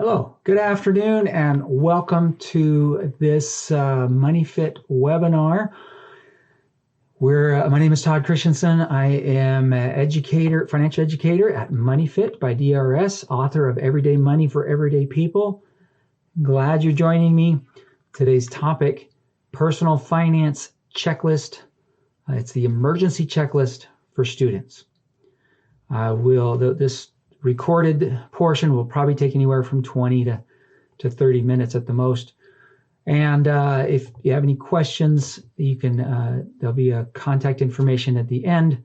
Hello, good afternoon, and welcome to this MoneyFit webinar. My name is Todd Christensen. I am an educator, financial educator at MoneyFit by DRS, author of Everyday Money for Everyday People. Glad you're joining me. Today's topic, personal finance checklist. It's the emergency checklist for students. This recorded portion will probably take anywhere from 20 to 30 minutes at the most. And if you have any questions, you can there'll be a contact information at the end.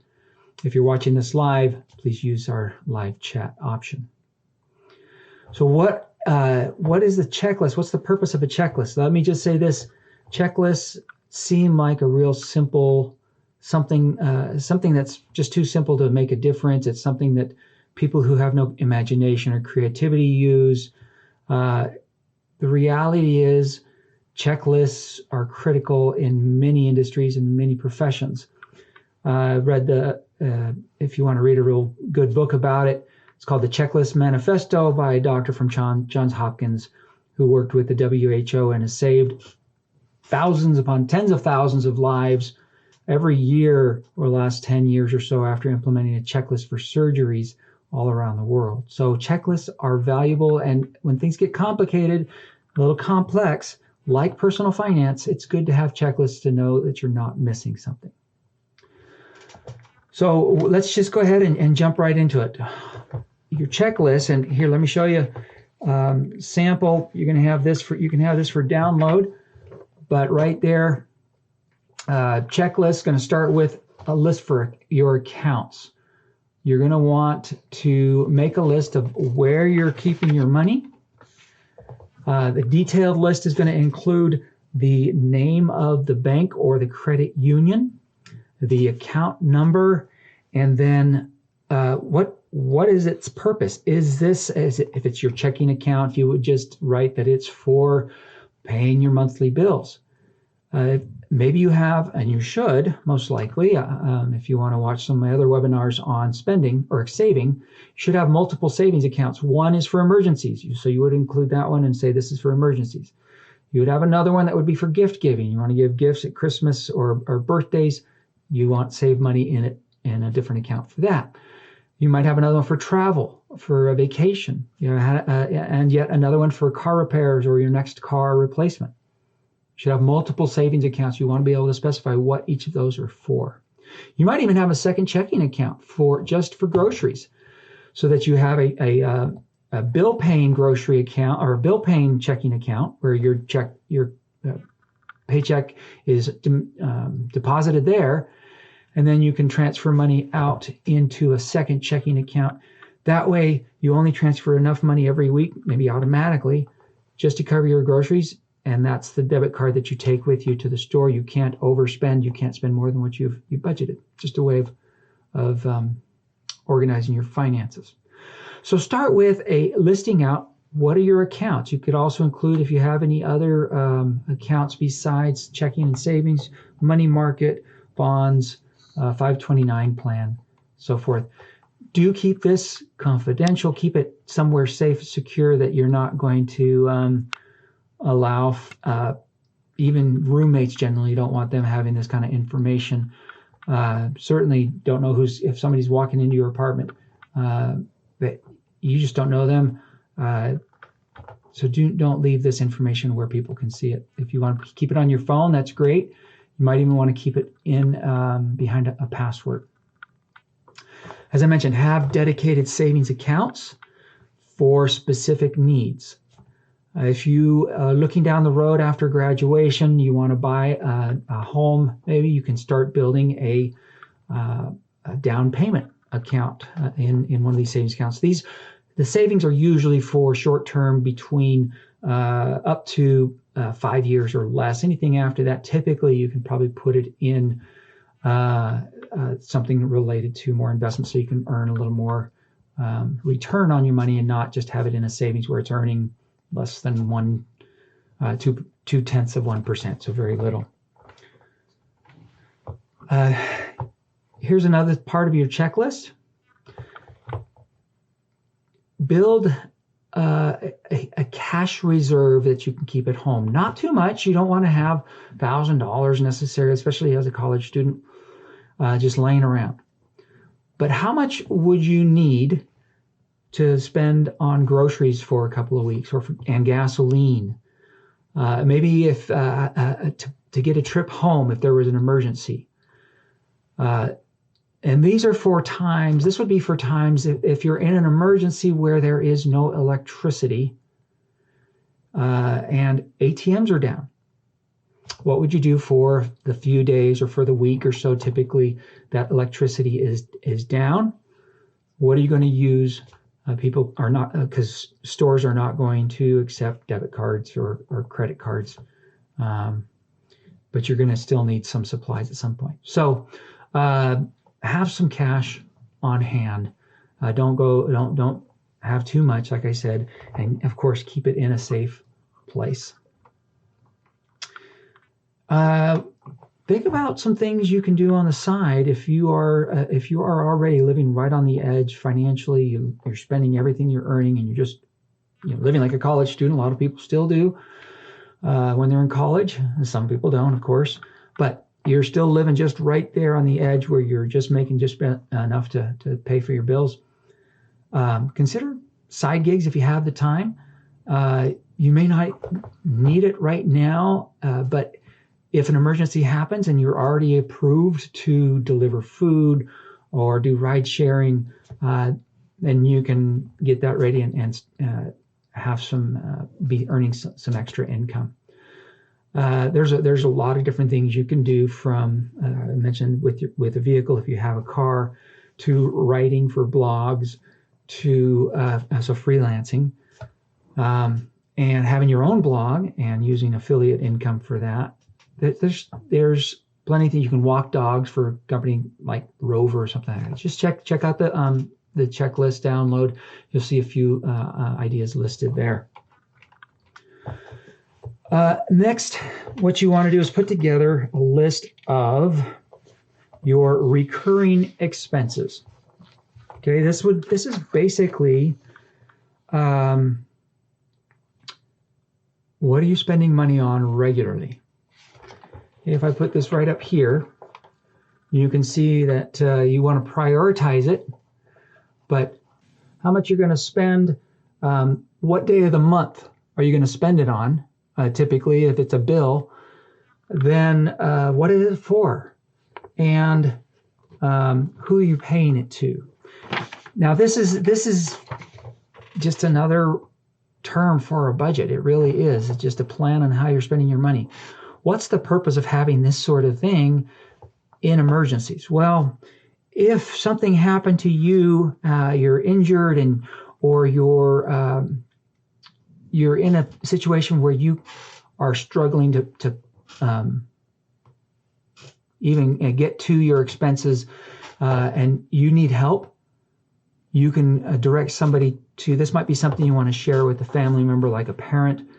If you're watching this live, please use our live chat option. So what is the checklist? What's the purpose of a checklist? Let me just say this. Checklists seem like a real simple something that's just too simple to make a difference. It's something that people who have no imagination or creativity use. The reality is checklists are critical in many industries and many professions. I read if you want to read a real good book about it, it's called The Checklist Manifesto by a doctor from Johns Hopkins who worked with the WHO and has saved thousands upon tens of thousands of lives every year or the last 10 years or so after implementing a checklist for surgeries all around the world. So checklists are valuable, and when things get complicated, a little complex, like personal finance, it's good to have checklists to know that you're not missing something. So let's just go ahead and jump right into it. Your checklist, and here, let me show you sample. You can have this for download, but right there, checklist going to start with a list for your accounts. You're going to want to make a list of where you're keeping your money. The detailed list is going to include the name of the bank or the credit union, the account number, and then what is its purpose? If it's your checking account, you would just write that it's for paying your monthly bills. Maybe you have, and you should, most likely, if you want to watch some of my other webinars on spending or saving, you should have multiple savings accounts. One is for emergencies, so you would include that one and say this is for emergencies. You would have another one that would be for gift giving. You want to give gifts at Christmas or birthdays. You want to save money in it in a different account for that. You might have another one for travel, for a vacation, and yet another one for car repairs or your next car replacement. You should have multiple savings accounts. You want to be able to specify what each of those are for. You might even have a second checking account just for groceries, so that you have a bill paying grocery account or a bill paying checking account where your paycheck is deposited there, and then you can transfer money out into a second checking account. That way, you only transfer enough money every week, maybe automatically, just to cover your groceries. And that's the debit card that you take with you to the store. You can't overspend. You can't spend more than what you budgeted. Just a way of organizing your finances. So start with listing out what are your accounts. You could also include, if you have any other accounts besides checking and savings, money market, bonds, 529 plan, so forth. Do keep this confidential. Keep it somewhere safe, secure, that you're not going to allow even roommates generally don't want them having this kind of information. Certainly don't know if somebody's walking into your apartment, that you just don't know them. So don't leave this information where people can see it. If you want to keep it on your phone, that's great. You might even want to keep it in behind a password. As I mentioned, have dedicated savings accounts for specific needs. If you are looking down the road after graduation, you want to buy a home, maybe you can start building a down payment account in one of these savings accounts. The savings are usually for short-term, between up to 5 years or less. Anything after that, typically you can probably put it in something related to more investment, so you can earn a little more return on your money and not just have it in a savings where it's earning less than 0.2%, so very little. Here's another part of your checklist. Build a cash reserve that you can keep at home. Not too much. You don't want to have $1,000 necessarily, especially as a college student, just laying around. But how much would you need to spend on groceries for a couple of weeks, and gasoline? Maybe if to get a trip home if there was an emergency. And these are for times, this would be for times if you're in an emergency where there is no electricity and ATMs are down. What would you do for the few days or for the week or so typically that electricity is down? What are you going to use? People are not, because stores are not going to accept debit cards or credit cards, but you're going to still need some supplies at some point. So have some cash on hand. Don't have too much, like I said, and of course keep it in a safe place. Think about some things you can do on the side if you are already living right on the edge financially. You're spending everything you're earning, and you're just living like a college student. A lot of people still do when they're in college. Some people don't, of course, but you're still living just right there on the edge where you're just making just enough to pay for your bills. Consider side gigs if you have the time. You may not need it right now, but if an emergency happens and you're already approved to deliver food or do ride sharing, then you can get that ready and have be earning some extra income. There's a lot of different things you can do, from I mentioned with a vehicle if you have a car, to writing for blogs, to so freelancing, and having your own blog and using affiliate income for that. There's plenty of things. You can walk dogs for a company like Rover or something like that. Just check out the checklist download. You'll see a few ideas listed there. Next, what you want to do is put together a list of your recurring expenses. Okay, this is basically what are you spending money on regularly? If I put this right up here, you can see that you want to prioritize it, but how much you're going to spend, what day of the month are you going to spend it on? Typically, if it's a bill, then what is it for? And who are you paying it to? Now, this is just another term for a budget. It really is. It's just a plan on how you're spending your money. What's the purpose of having this sort of thing in emergencies? Well, if something happened to you, you're injured, or you're in a situation where you are struggling to even get to your expenses, and you need help, you can direct somebody to. This might be something you want to share with a family member, like a parent,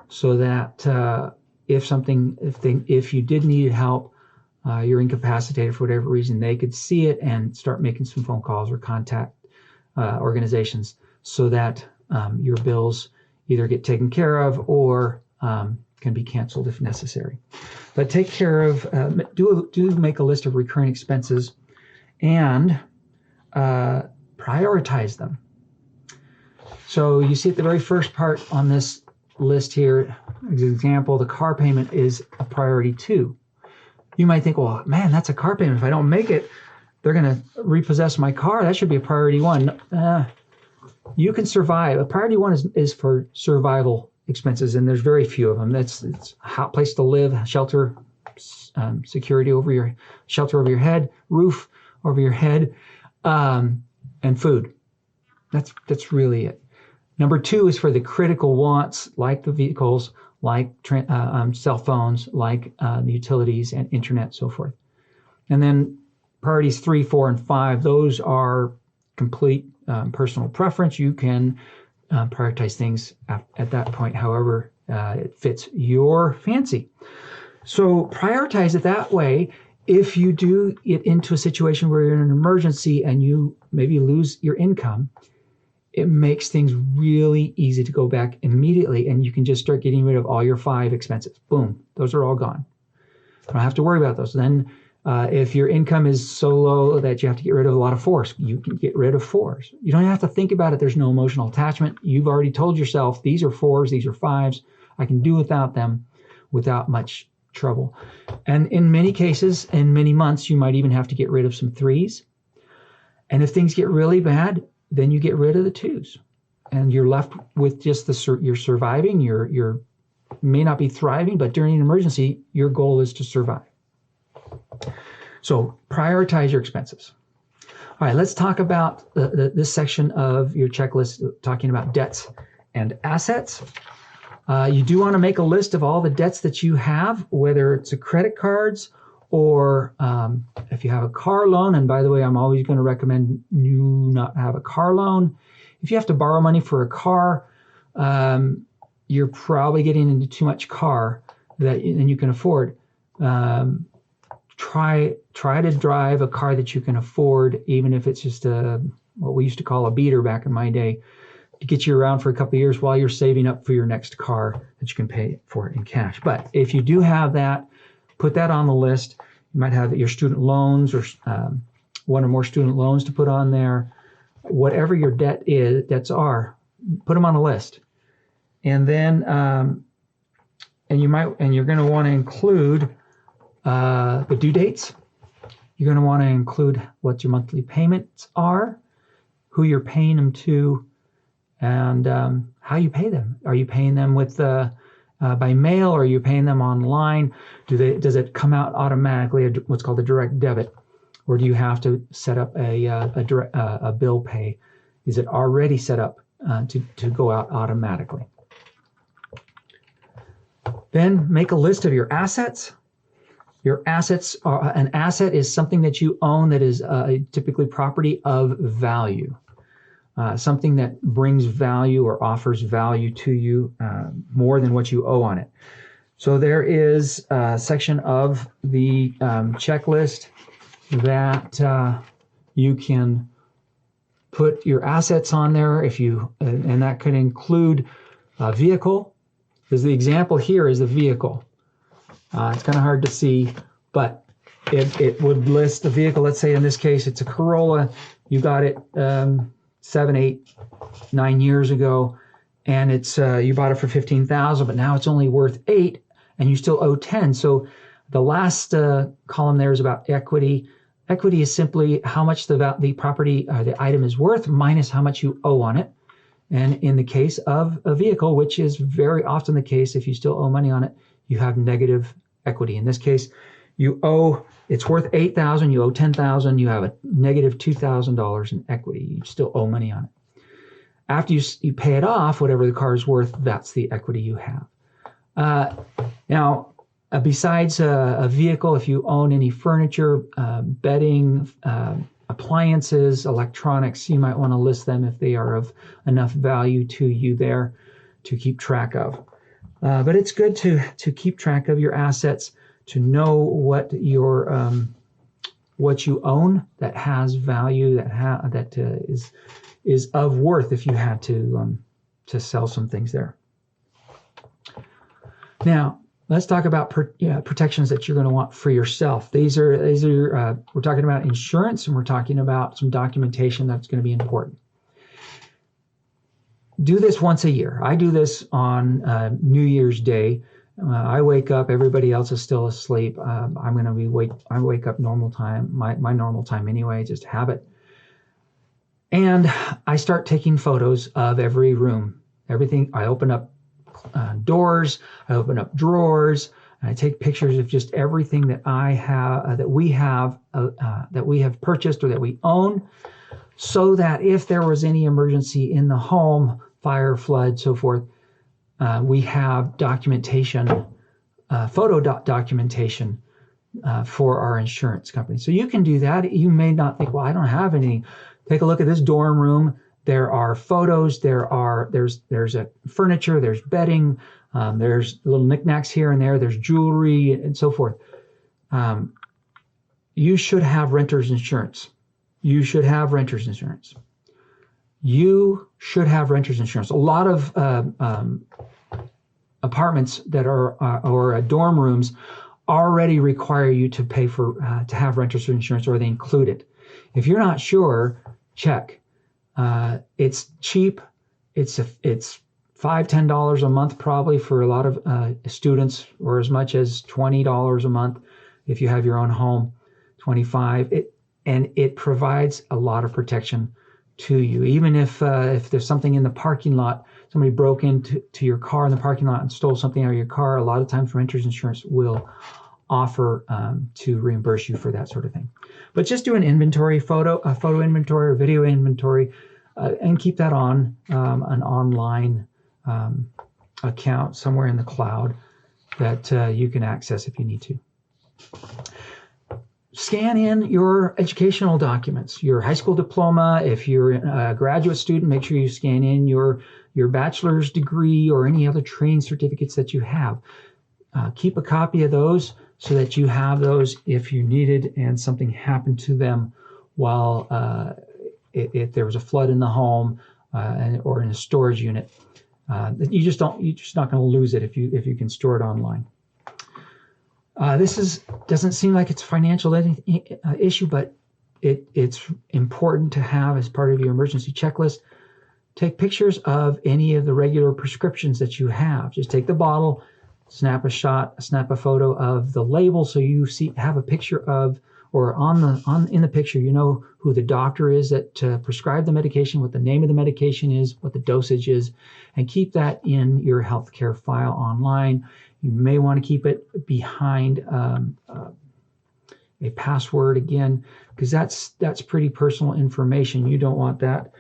so that if you did need help, you're incapacitated for whatever reason, they could see it and start making some phone calls or contact organizations so that your bills either get taken care of or can be canceled if necessary. But take care of, do make a list of recurring expenses and prioritize them. So you see at the very first part on this list here, as an example, the car payment is a priority 2. You might think, well, man, that's a car payment. If I don't make it, they're going to repossess my car. That should be a priority 1. You can survive. A priority 1 is for survival expenses, and there's very few of them. It's a hot place to live, shelter, security shelter over your head, roof over your head, and food. That's really it. Number 2 is for the critical wants, like the vehicles, like cell phones, like the utilities and internet, so forth. And then priorities 3, 4, and 5, those are complete personal preference. You can prioritize things at that point, however it fits your fancy. So prioritize it that way. If you do get into a situation where you're in an emergency and you maybe lose your income, it makes things really easy to go back immediately, and you can just start getting rid of all your 5 expenses. Boom, those are all gone. I don't have to worry about those. Then if your income is so low that you have to get rid of a lot of 4s, you can get rid of 4s. You don't have to think about it. There's no emotional attachment. You've already told yourself, these are 4s, these are 5s. I can do without them without much trouble. And in many cases, in many months, you might even have to get rid of some 3s. And if things get really bad, then you get rid of the 2s. And you're left with just you're surviving. You're may not be thriving, but during an emergency, your goal is to survive. So prioritize your expenses. All right, let's talk about this section of your checklist, talking about debts and assets. You do want to make a list of all the debts that you have, whether it's credit cards or if you have a car loan. And by the way, I'm always going to recommend you not have a car loan. If you have to borrow money for a car, you're probably getting into too much car than you can afford. Try to drive a car that you can afford, even if it's just what we used to call a beater back in my day, to get you around for a couple of years while you're saving up for your next car that you can pay for in cash. But if you do have that, put that on the list. You might have your student loans or one or more student loans to put on there. Whatever your debts are, put them on the list. And then, you're going to want to include the due dates. You're going to want to include what your monthly payments are, who you're paying them to, and how you pay them. Are you paying them with by mail, or are you paying them online? Does it come out automatically, what's called a direct debit, or do you have to set up a bill pay? Is it already set up to go out automatically? Then make a list of your assets. Your assets an asset is something that you own that is typically property of value, something that brings value or offers value to you more than what you owe on it. So there is a section of the checklist that you can put your assets on there, and that could include a vehicle. Because the example here is the vehicle. It's kind of hard to see, but it would list the vehicle. Let's say in this case it's a Corolla. You got it 7, 8, 9 years ago, and it's you bought it for $15,000, but now it's only worth $8,000, and you still owe $10,000. So the last column there is about equity. Equity is simply how much the property or the item is worth minus how much you owe on it. And in the case of a vehicle, which is very often the case, if you still owe money on it, you have negative equity. In this case, it's worth $8,000, you owe $10,000, you have a negative $2,000 in equity. You still owe money on it. After you pay it off, whatever the car is worth, that's the equity you have. Now, besides a vehicle, if you own any furniture, bedding, appliances, electronics, you might want to list them if they are of enough value to you there to keep track of. But it's good to keep track of your assets, to know what what you own that has value, that is of worth if you had to sell some things there. Now, let's talk about protections that you're going to want for yourself. These are we're talking about insurance, and we're talking about some documentation that's going to be important. Do this once a year. I do this on New Year's Day. I wake up, everybody else is still asleep. I wake up normal time, my normal time anyway, just habit. And I start taking photos of every room, everything. I open up doors, I open up drawers, and I take pictures of just everything that I have, that we have purchased or that we own, so that if there was any emergency in the home, fire, flood, so forth, we have documentation, photo documentation for our insurance company. So you can do that. You may not think, well, I don't have any. Take a look at this dorm room. There are photos. There's a furniture. There's bedding. There's little knickknacks here and there. There's jewelry and so forth. You should have renter's insurance. You should have renter's insurance. you should have renter's insurance. A lot of apartments that are or dorm rooms already require you to pay for to have renter's insurance, or they include it. If you're not sure, check. It's cheap. It's $5-10 a month probably for a lot of students, or as much as $20 a month if you have your own home. 25. And it provides a lot of protection to you. Even if there's something in the parking lot, somebody broke into your car in the parking lot and stole something out of your car, a lot of times renter's insurance will offer to reimburse you for that sort of thing. But just do an inventory, a photo inventory or video inventory, and keep that on an online account somewhere in the cloud that you can access if you need to. Scan in your educational documents, your high school diploma. If you're a graduate student, make sure you scan in your bachelor's degree or any other training certificates that you have. Keep a copy of those so that you have those if you needed and something happened to them while if there was a flood in the home or in a storage unit. You're just not going to lose it if you can store it online. This doesn't seem like it's a financial issue, but it's important to have as part of your emergency checklist. Take pictures of any of the regular prescriptions that you have. Just take the bottle, snap a photo of the label so you have a picture of, or in the picture you know who the doctor is that prescribed the medication, what the name of the medication is, what the dosage is, and keep that in your healthcare file online. You may want to keep it behind a password again, because that's pretty personal information. You don't want that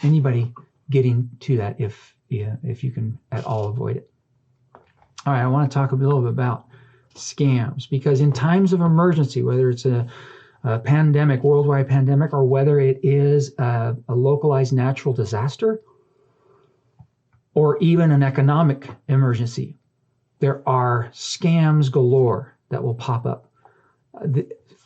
anybody getting to that if you can at all avoid it. All right, I want to talk a little bit about scams, because in times of emergency, whether it's a pandemic, worldwide pandemic, or whether it is a localized natural disaster, or even an economic emergency, there are scams galore that will pop up.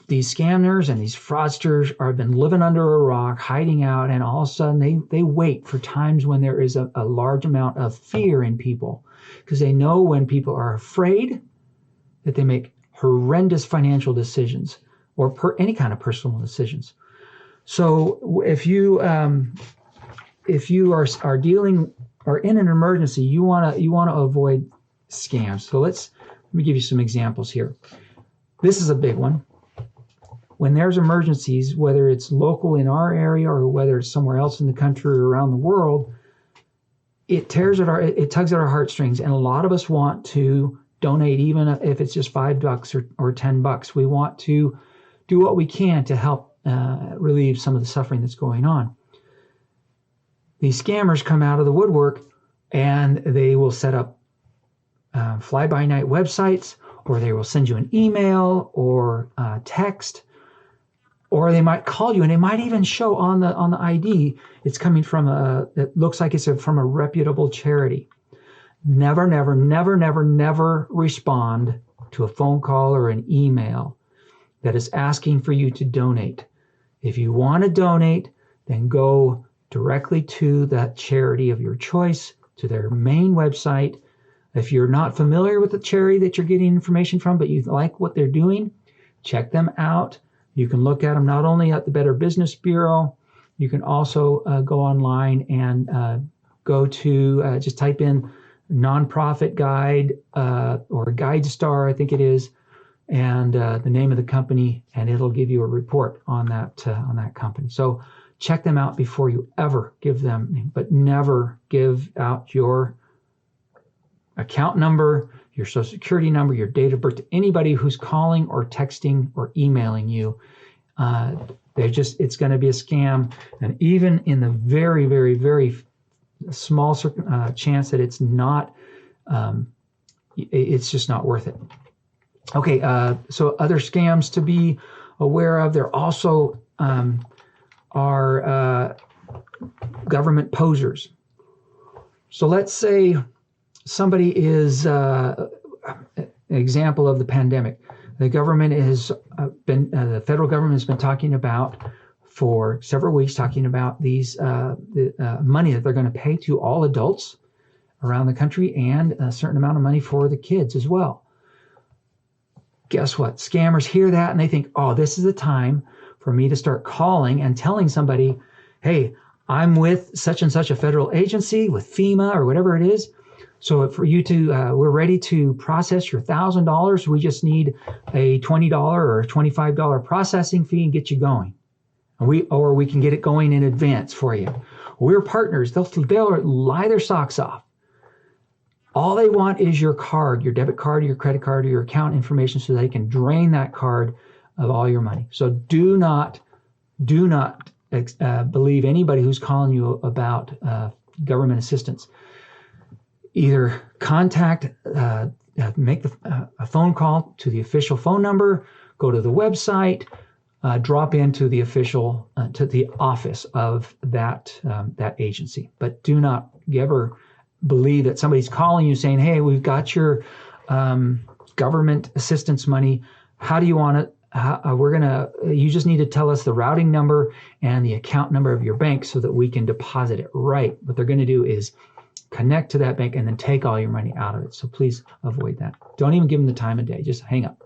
These scammers and these fraudsters have been living under a rock, hiding out, and all of a sudden they wait for times when there is a large amount of fear in people, because they know when people are afraid that they make horrendous financial decisions or any kind of personal decisions. So if you are dealing or in an emergency, you want to avoid scams. So let me give you some examples here. This is a big one. When there's emergencies, whether it's local in our area or whether it's somewhere else in the country or around the world, it tugs at our heartstrings, and a lot of us want to donate, even if it's just $5 or $10. We want to do what we can to help relieve some of the suffering that's going on. These scammers come out of the woodwork, and they will set up fly-by-night websites, or they will send you an email or text, or they might call you, and they might even show on the ID it's coming from it looks like it's from a reputable charity. Never, never, never, never, never respond to a phone call or an email that is asking for you to donate. If you want to donate, then go directly to that charity of your choice, to their main website. If you're not familiar with the charity that you're getting information from, but you like what they're doing, check them out. You can look at them not only at the Better Business Bureau, you can also go online and go to, just type in nonprofit guide or GuideStar, I think it is, and the name of the company, and it'll give you a report on that company. So check them out before you ever give them, but never give out your account number, your social security number, your date of birth to anybody who's calling or texting or emailing you. It's going to be a scam. And even in the very, very, very small chance that it's not, it's just not worth it. Okay, so other scams to be aware of. There also are government posers. So let's say somebody is an example of the pandemic. The government has the federal government has been talking about for several weeks talking about these money that they're going to pay to all adults around the country and a certain amount of money for the kids as well. Guess what? Scammers hear that and they think, oh, this is the time for me to start calling and telling somebody, hey, I'm with such and such a federal agency, with FEMA or whatever it is. So for you to, we're ready to process your $1,000. We just need a $20 or $25 processing fee and get you going. Or we can get it going in advance for you. We're partners. They'll lie their socks off. All they want is your card, your debit card, your credit card, or your account information so they can drain that card of all your money. So do not believe anybody who's calling you about government assistance. Either contact, make a phone call to the official phone number, go to the website, drop into the official, to the office of that agency. But do not ever believe that somebody's calling you saying, hey, we've got your government assistance money. How do you want it? You just need to tell us the routing number and the account number of your bank so that we can deposit it right. What they're going to do is connect to that bank and then take all your money out of it. So please avoid that. Don't even give them the time of day. Just hang up.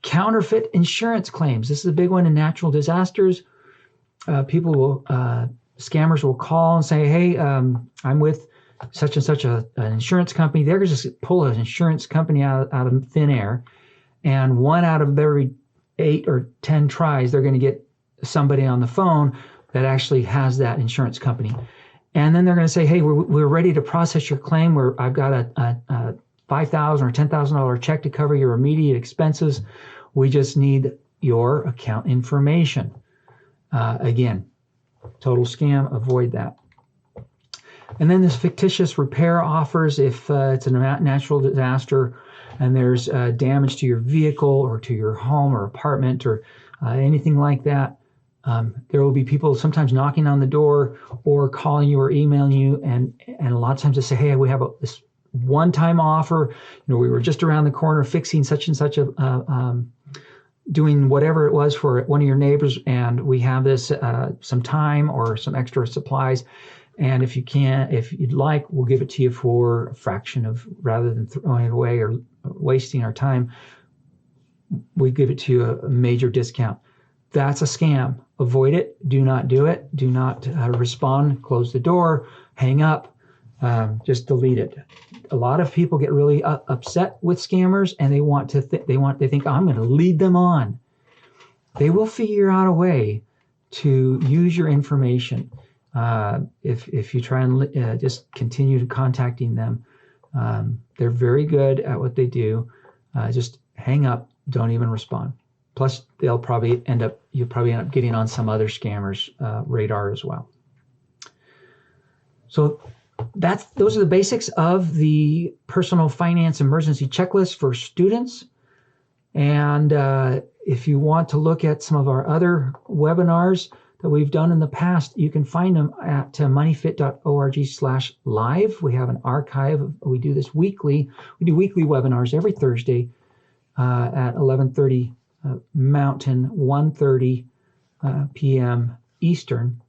Counterfeit insurance claims. This is a big one in natural disasters. Scammers will call and say, hey, I'm with such and such an insurance company. They're going to just pull an insurance company out of thin air. And 1 out of every 8 or 10 tries, they're going to get somebody on the phone that actually has that insurance company. And then they're going to say, hey, we're ready to process your claim. I've got a $5,000 or $10,000 check to cover your immediate expenses. We just need your account information. Again, total scam. Avoid that. And then this fictitious repair offers if it's a natural disaster and there's damage to your vehicle or to your home or apartment or anything like that. There will be people sometimes knocking on the door or calling you or emailing you, and a lot of times they say, hey, we have this one-time offer. We were just around the corner fixing such and such doing whatever it was for one of your neighbors, and we have this some time or some extra supplies. And if you'd like, we'll give it to you for a fraction of, rather than throwing it away or wasting our time, we give it to you a major discount. That's a scam. Avoid it. Do not do it. Do not respond. Close the door. Hang up. Just delete it. A lot of people get really upset with scammers, and they think, oh, I'm going to lead them on. They will figure out a way to use your information. If you try and just continue to contacting them, they're very good at what they do. Just hang up. Don't even respond. Plus, you'll probably end up getting on some other scammers' radar as well. So those are the basics of the personal finance emergency checklist for students. And if you want to look at some of our other webinars that we've done in the past, you can find them at moneyfit.org/live. We have an archive. We do this weekly. We do weekly webinars every Thursday at 11:30 Mountain, 1:30 p.m. Eastern.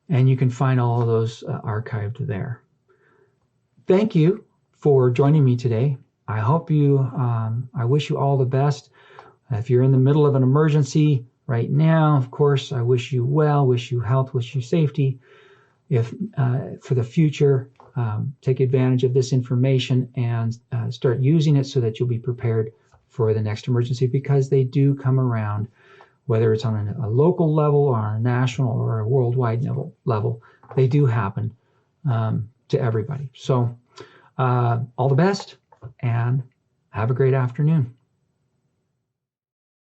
And you can find all of those archived there. Thank you for joining me today. I hope I wish you all the best. If you're in the middle of an emergency right now, of course, I wish you well, wish you health, wish you safety. If for the future, take advantage of this information and start using it so that you'll be prepared for the next emergency, because they do come around, whether it's on a local level or on a national or a worldwide level. They do happen to everybody. So all the best and have a great afternoon.